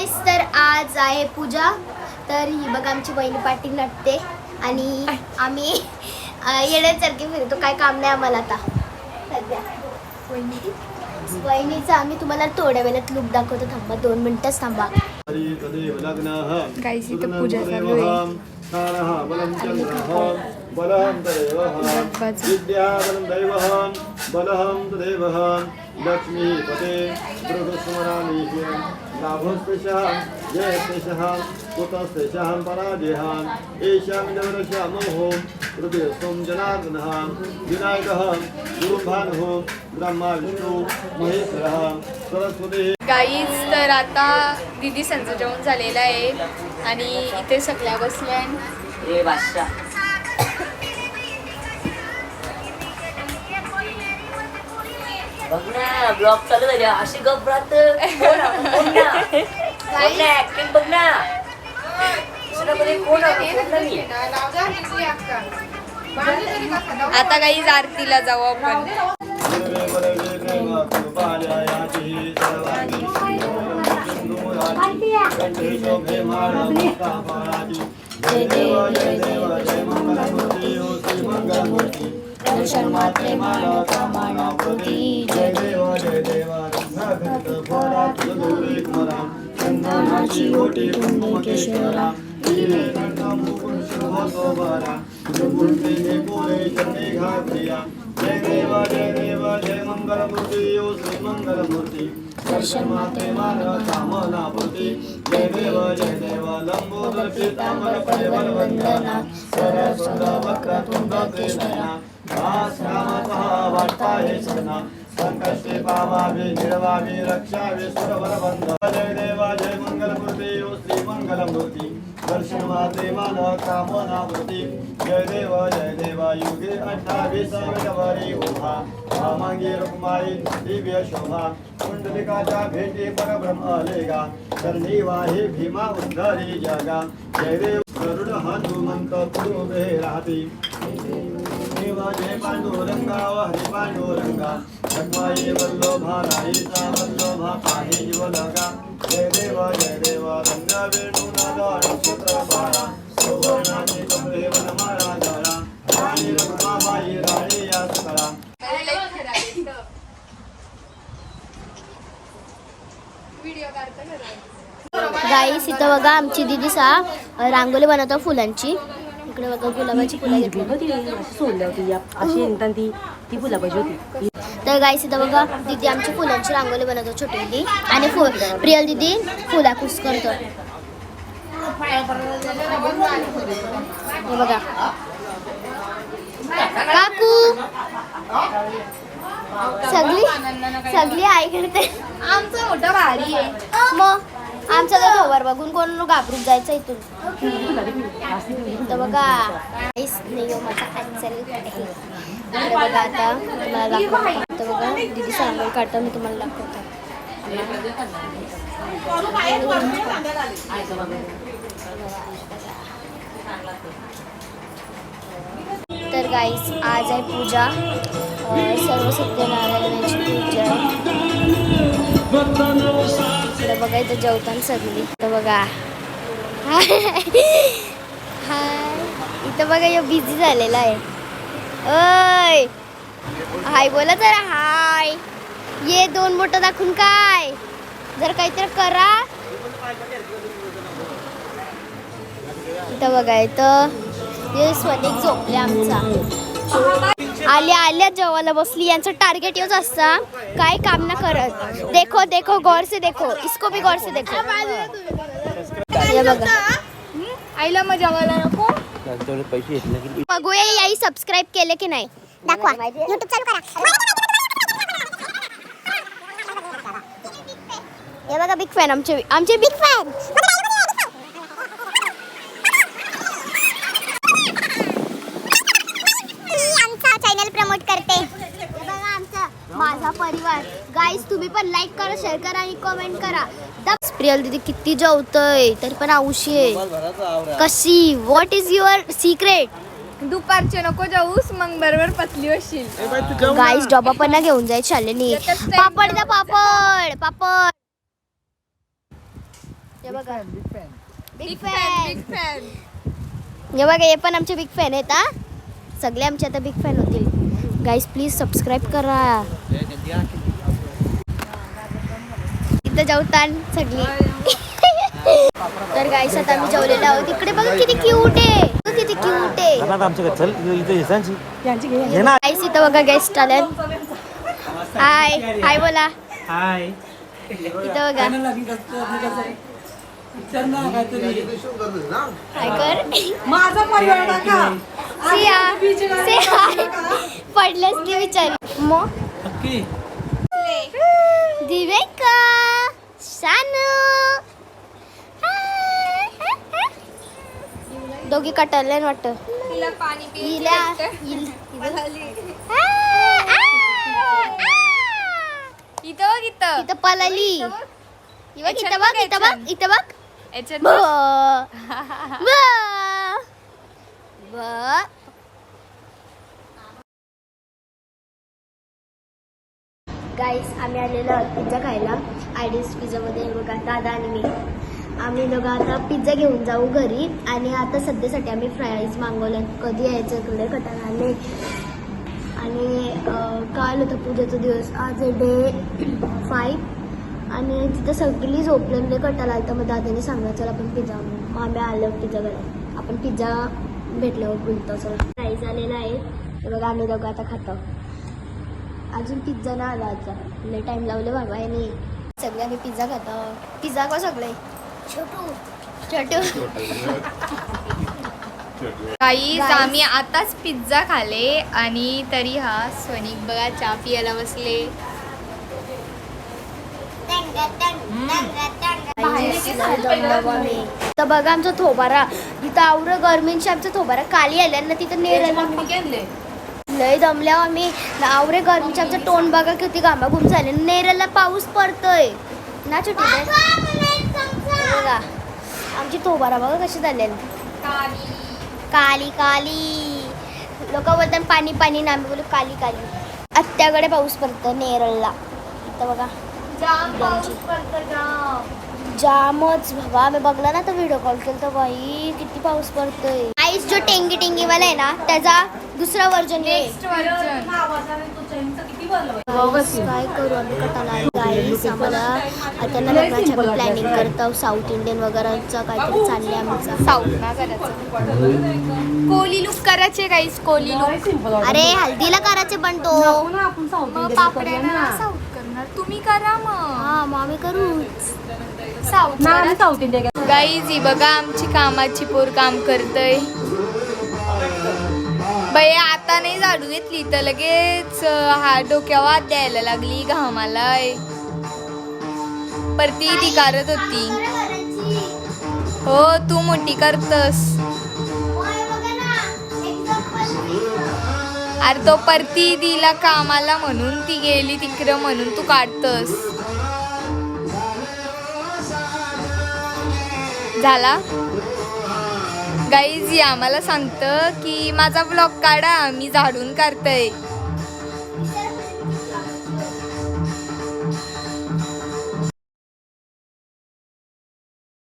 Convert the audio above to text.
गाईस, तर आज आहे पूजा. तर ही बघा आमची बहिणी पाटील नटते आणि आम्ही येण्यासारखे फिरतो. काय काम नाही आम्हाला आता सध्या. वहिनीचा आम्ही तुम्हाला थोड्या वेळात लुक दाखवतो. थांबा 2 मिनिटच थांबा. गाईस इथं पूजा चालू आहे. बलम चंद्रः बलहं तदेवः विद्याबलं दैवः बलहं तदेवः लक्ष्मीपते दुर्गस्मरामीः लाभस्तेषः जयस्तेषः कुतस्तेषः पराजयः एषां देवरश्यामोः हृदयस्थं जनार्दनः विनायकः गुरुभानुः ब्रह्मा विष्णु महेश्वरः सरस्वती. गाईज तर आता दीदी संच जेवण झालेलं आहे आणि इथे सगळ्या बसल्या. ए बादशाह बघ ना ब्लॉग चालू झाले अशी गप्रात ऍक्टिंग बघ ना कोण आता गाईज आरतीला जाऊ आपण. जय देव जय देव जय मंगलमूर्ती ओ श्री मंगलमूर्ती दर्शन मात्रे मानव कामना पूर्ती. जय देव जय देव रंगभक्त फोरात दूरी कुमरा चंदनाची ओटी कुंभकेश्वरा नीलकंठ मुकुट शोभतो बरा दुर्गुंडीने कोरे चरणी घातलिया. जय देव जय मंगलमूर्ती ओ श्री मंगलमूर्ती दर्शन माते मानव कामना पूर्ती. जय देव लंबोदर पीतांबर परिवल वंदना सरस्वत वक्रतुंड कृष्णा भास्करामतः वाटपाये सदना संकष्टे पावावे निर्वावे रक्षावे सुरवर बंध. जय देव जय मंगलमूर्ती ओ श्री मंगलमूर्ती दर्शन माते मानव कामना पूर्ती. जय देव युगे 28 विडवरी उभा मामांगी रुक्माई दिव्य शोभा कुंडलिकाच्या भेटी परब्रह्म लेगा चरणी वाहे भीमा उद्धरी जगा. जय देव गरुड हनुमंत पुरुबे राहती देवा जय पांडुरंगा हरी पांडुरंगा लक्ष्माई वल्लभा राईचा वल्लभा पाहि जीवलगा. जय देव रंग वेणुनादा नक्षत्र बारा सुवर्णाची कमळे वनमाळा जाळा राणी रघुमाबाई राणी या सकळा. गाईस इथं बघा आमची दीदी रांगोळी बनवतो फुलांची. इकडे बघा गुलाबाची फुलं घेतली सोडली होती अशी ती गुलाबाची होती. तर गाईस इथं बघा दीदी आमची फुलांची रांगोळी बनवतो छोटी दीदी आणि प्रियल दीदी फुलाकुस करतो. हे बघा काकू सगळी आई करते. आमचं मोठं भारी आहे. मग आमचा तर खबर बघून कोण घाबरून जायचं इथून. तर बघा नियमाचा आचरण आहे. बघा आता तुम्हाला दाखवतो. तर बघा दीदी सांगून काढतो मी तुम्हाला दाखवतो. तर गाईस आज आहे पूजा. सर्व सत्यनारायणाची पूजा आहे. बघा इथं जेवताना सगळी. तर बघा हाय इथं बघा यो बिझी झालेला आहे. ओय हाय बोला जरा हाय. ये 2 बोटं दाखवून काय जर काहीतरी करा. इथं बघा इथं हे स्वनिक झोपले आमचा. आल्या जेवायला बसली. यांचं टार्गेट येऊच असता काय काम ना करत. देखो देखो गौर से देखो इसको भी गौर से देखो. हे बघा आईला मग जेवायला नको. बघूया याई सबस्क्राईब केले की नाही दाखवा. YouTube चालू करा. हे बघा बिग फॅन आमचे बिग फॅन. आमचा चॅनल प्रमोट करते. हे बघा आमचा माझा परिवार. गाईस तुम्ही पण लाईक करा शेअर करा आणि कमेंट करा. प्रियल दीदी किती जेवतय तरी पण औशी आहे कशी. What is your secret. दुपारचे नको जाऊस मग बरोबर पतली होशील. गाईस डबा पण ना घेऊन जायचे शालेनी. पापड द्या पापड पापड. हे बघा big big fan fan. Big fan. हे बघा हे पण आमचे बिग फॅन आहेत हा. सगळे आमचे आता बिग फॅन होतील. गाईज प्लीज सबस्क्राईब करा. इथं जेवतान सगळी. तर गाईस आता आम्ही जेवलेलो आहोत. इकडे बघा किती क्यूट आहे. किती क्यूट आहे. गाईस इथं बघा गेस्ट आले. हाय हाय बोला. हाय इथं बघा हाय कर. माझा परिवार टाका से हाय पडलेस की विचार मग दिवेका शानू दोघी कटरले वाटतं. तिला पाणी हिला इथं बघ इथं. इथं पळाली. इथं बघ इथं बघ इथं बघ. याच्यात ब ब ब. गाईस आम्ही आलेलो आहोत पिझ्झा खायला. आयडीस पिझ्झामध्ये बघा दादा आणि मी. आम्ही दोघं आता पिझ्झा घेऊन जाऊ घरी. आणि आता सध्यासाठी आम्ही फ्राईज मागवल्यात. कधी यायचं इकडे कटाळा आले. आणि काल होता पूजेचा दिवस. आज आहे डे 5. आणि तिथं सगळी झोपलेले कटाला आलं. तर मग दादाने सांगितलं चला आपण पिझ्झा आणू. मग आम्ही आलो पिझ्झा घरात. आपण पिझ्झा भेटल्यावर बोलतो. चला प्राईज आलेला आहे. तर बघा आम्ही दोघं आता खातो. अजून पिझ्झा नाही आला. आता लय टाईम लावले बाबा याने. सगळे आम्ही पिझ्झा खातो. पिझ्झा का सगळे छोटू छोटू. गाईज आम्ही आताच पिझ्झा खाले आणि तरी हा स्वनिक बघा चहा पियाला बसले. तर बघा आमचा थोबारा इथं आवरं गरमींशी आमचा थोबारा काली आल्या ना. तिथं नेरला लय दमल्या आम्ही. आवरे गरमीचे आमचं तोंड बघा किती घामाघूम झाले. नेरला पाऊस पडतोय ना छोटी. बघा आमची थोबारा बघा कशी झाले. काली काली लोक बोलतात पाणी पाणी ना. आम्ही बोलू काली काली. आत्याकडे पाऊस पडतो नेरळला. इथं बघा जामच बाबा. आम्ही बघला ना तर व्हिडिओ कॉल केला तर बाई किती पाऊस पडतोय. आईस जो टेंगी टेंगी वाला आहे ना त्याचा दुसरा वर्जन नेक्स्ट वर्जन. काय करू आम्ही कटाला गाईस. आम्हाला आता ना लग्नाच्या प्लॅनिंग करतो. साऊथ इंडियन वगैरेचा काहीतरी चाललंय आमचा. साऊथ ना करायचं. कोली लुक करायचे गाईस. कोली लुक. अरे हल्दीला करायचे पण तो. मग पापड्यांना साऊथ करणार. तुम्ही करा मग. हा मग आम्ही करू साऊथ गाईज ही बघा आमची कामाची पोर काम करतय. बाई आता नाही झाडू घेतली तर लगेच हा डोक्यावर द्यायला लागली घामाला. परती ती करत होती. हो तू मोठी करतस. अरे तो परती दिला कामाला म्हणून ती गेली तिकडं म्हणून तू काढतस. झाला गाईज आम्हाला सांगतं की माझा ब्लॉग काढा मी झाडून काढतय.